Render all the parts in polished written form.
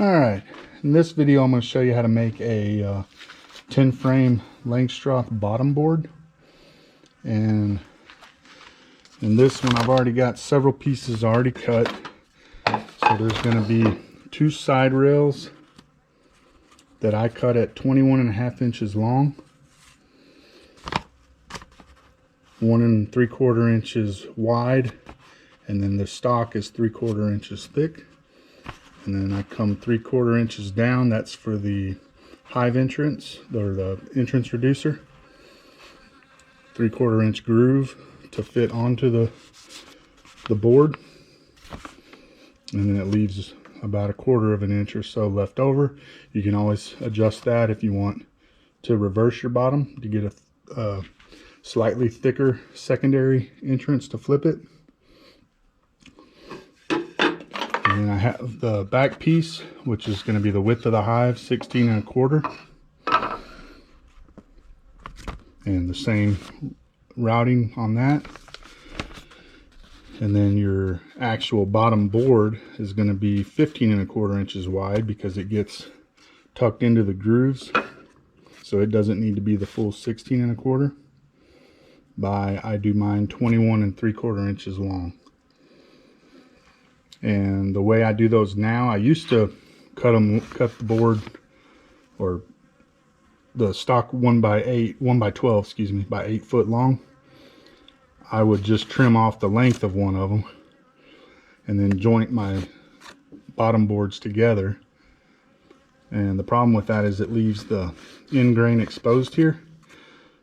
Alright, in this video I'm going to show you how to make a 10 frame Langstroth bottom board. And in this one I've already got several pieces already cut. So there's going to be two side rails that I cut at 21.5 inches long, 1 3/4 inches wide, and then the stock is 3/4 inches thick. And then I come 3/4 inches down. That's for the hive entrance, or the entrance reducer. 3/4 inch groove to fit onto the board. And then it leaves about 1/4 inch or so left over. You can always adjust that if you want to reverse your bottom to get a slightly thicker secondary entrance to flip it. And then I have the back piece, which is going to be the width of the hive, 16 1/4. And the same routing on that. And then your actual bottom board is going to be 15 1/4 inches wide because it gets tucked into the grooves. So it doesn't need to be the full 16 1/4. I do mine 21 3/4 inches long. And the way I do those now, I used to cut the board, or the stock 1 by 12, excuse me, by 8 foot long. I would just trim off the length of one of them and then joint my bottom boards together. And the problem with that is it leaves the end grain exposed here.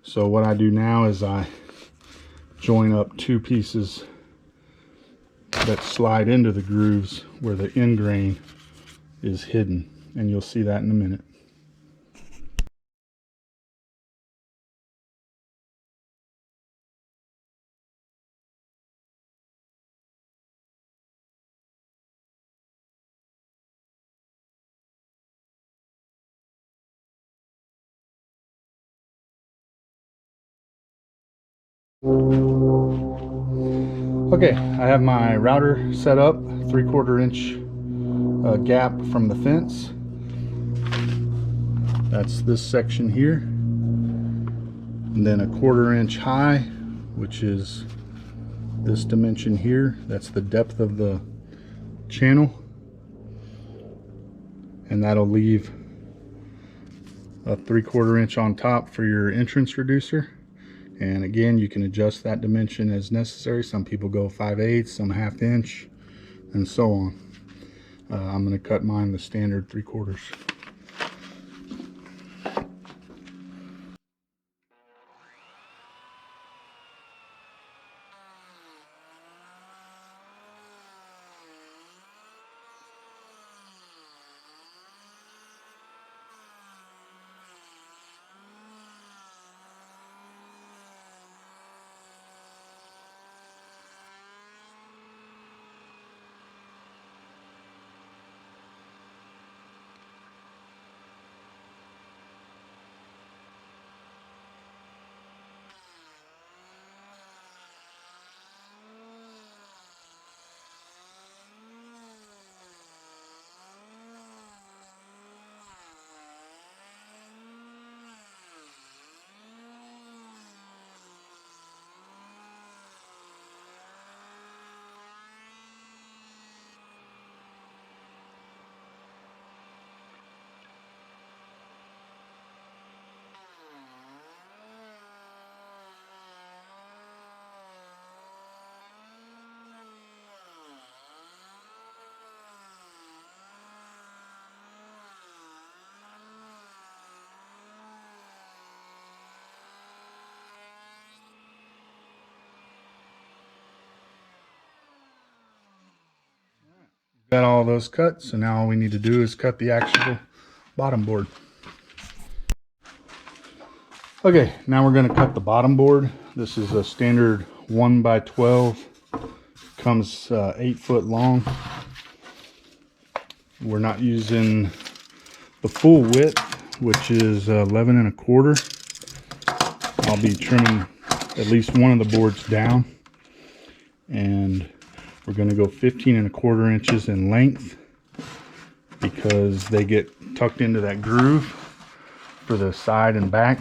So what I do now is I join up two pieces that slide into the grooves where the end grain is hidden, and you'll see that in a minute. Okay, I have my router set up, 3/4 inch gap from the fence. That's this section here. And then 1/4 inch high, which is this dimension here. That's the depth of the channel. And that'll leave a 3/4 inch on top for your entrance reducer. And again, you can adjust that dimension as necessary. Some people go 5/8, some 1/2 inch, and so on. I'm going to cut mine the standard 3/4. Got all those cut, so now all we need to do is cut the actual bottom board. Okay, now we're going to cut the bottom board. This is a standard 1 by 12, comes 8 foot long. We're not using the full width, which is 11 1/4. I'll be trimming at least one of the boards down, and we're going to go 15 1/4 inches in length because they get tucked into that groove for the side and back.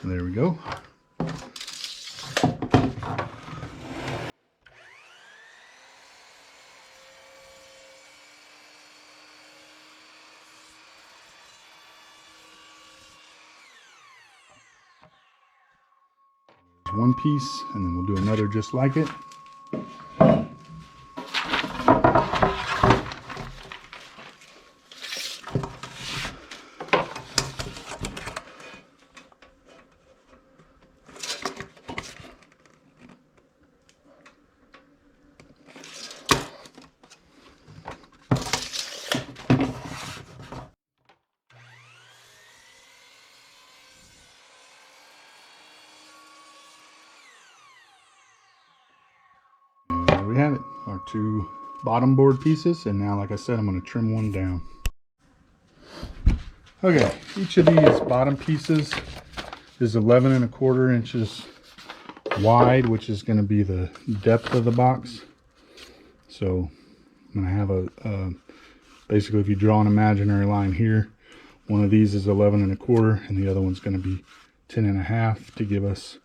There we go. One piece, and then we'll do another just like it. We have it, our two bottom board pieces, and now, like I said, I'm going to trim one down. Okay, each of these bottom pieces is 11 1/4 inches wide, which is going to be the depth of the box. So I'm going to have a basically, if you draw an imaginary line here, one of these is 11 1/4 and the other one's going to be 10 1/2 to give us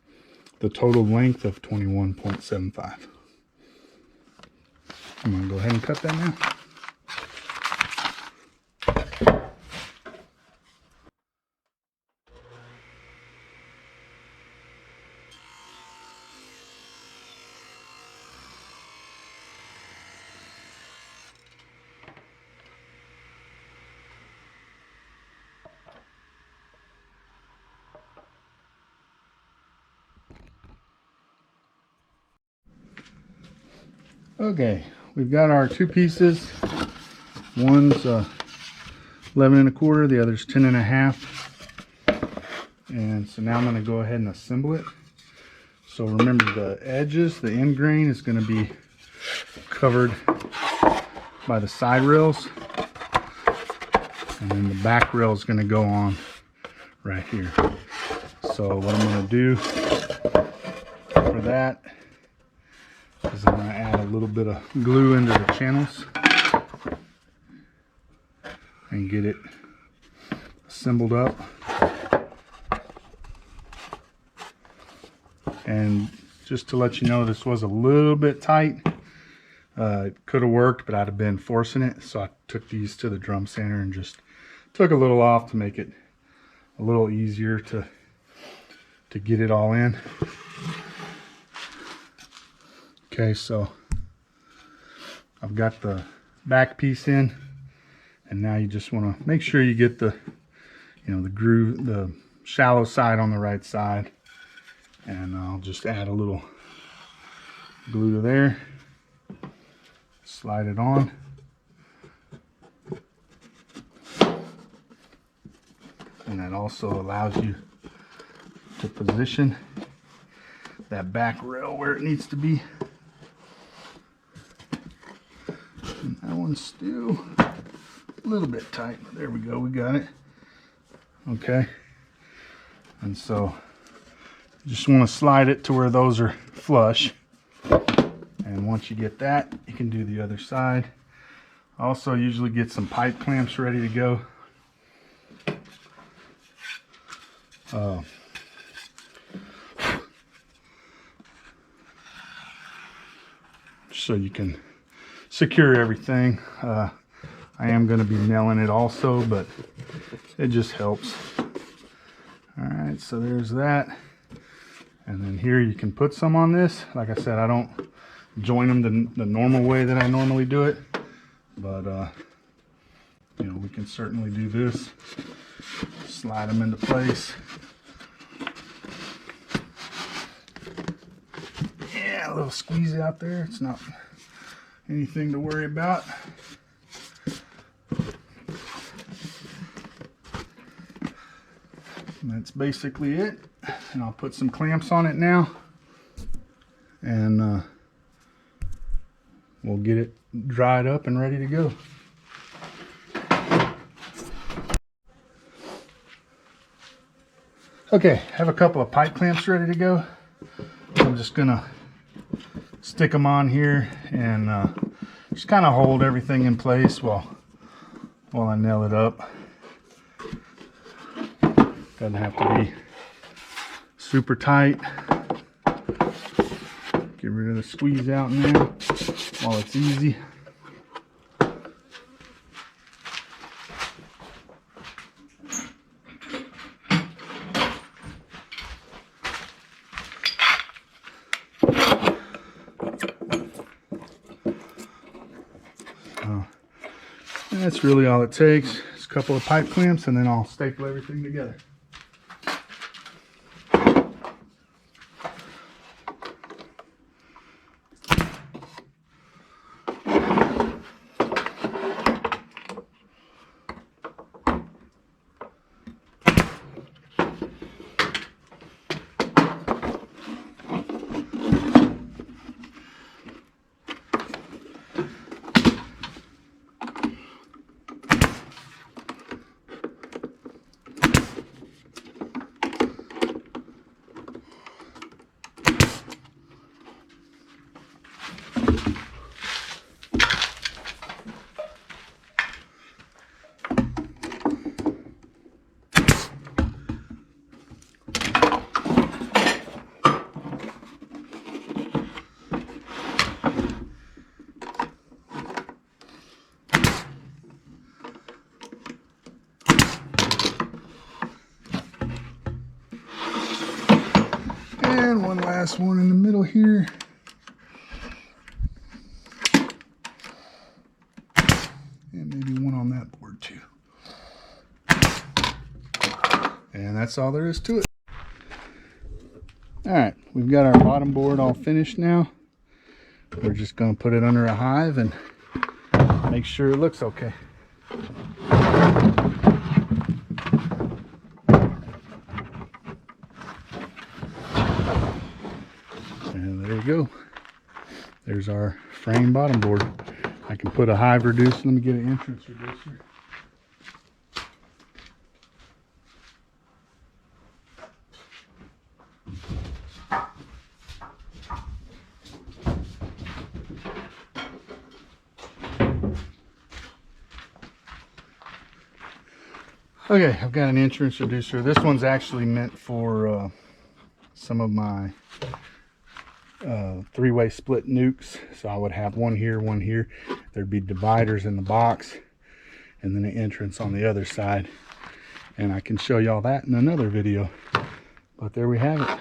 the total length of 21.75. I'm going to go ahead and cut that now. Okay, we've got our two pieces. One's 11 1/4, the other's 10 1/2. And so now I'm going to go ahead and assemble it. So remember, the edges, the end grain is going to be covered by the side rails, and then the back rail is going to go on right here. So what I'm going to do for that is I'm going to add a little bit of glue into the channels and get it assembled up. And just to let you know, this was a little bit tight. It could have worked, but I'd have been forcing it. So I took these to the drum sander and just took a little off to make it a little easier to get it all in. Okay, so I've got the back piece in, and now you just want to make sure you get the, the groove, the shallow side on the right side. And I'll just add a little glue to there, slide it on, and that also allows you to position that back rail where it needs to be. And that one's still a little bit tight. There we go, we got it. Okay, and so you just want to slide it to where those are flush. And once you get that, you can do the other side. Also, usually get some pipe clamps ready to go. So you can secure everything. I am going to be nailing it also, but it just helps. All right, so there's that. And then here you can put some on this. Like I said, I don't join them the normal way that I normally do it, but we can certainly do this. Slide them into place. Yeah, a little squeeze out there. It's not anything to worry about. And that's basically it. And I'll put some clamps on it now, and we'll get it dried up and ready to go. Okay, I have a couple of pipe clamps ready to go. I'm just gonna stick them on here and just kind of hold everything in place while I nail it up. Doesn't have to be super tight. Get rid of the squeeze out in there while it's easy. And that's really all it takes. Just a couple of pipe clamps and then I'll staple everything together. And one last one in the middle here. And maybe one on that board too. And that's all there is to it. Alright, we've got our bottom board all finished now. We're just going to put it under a hive and make sure it looks okay. And there you go. There's our frame bottom board. I can put a hive reducer. Let me get an entrance reducer. Okay, I've got an entrance reducer. This one's actually meant for some of my three-way split Nucs. So I would have one here, one here. There'd be dividers in the box and then an entrance on the other side. And I can show y'all that in another video. But there we have it.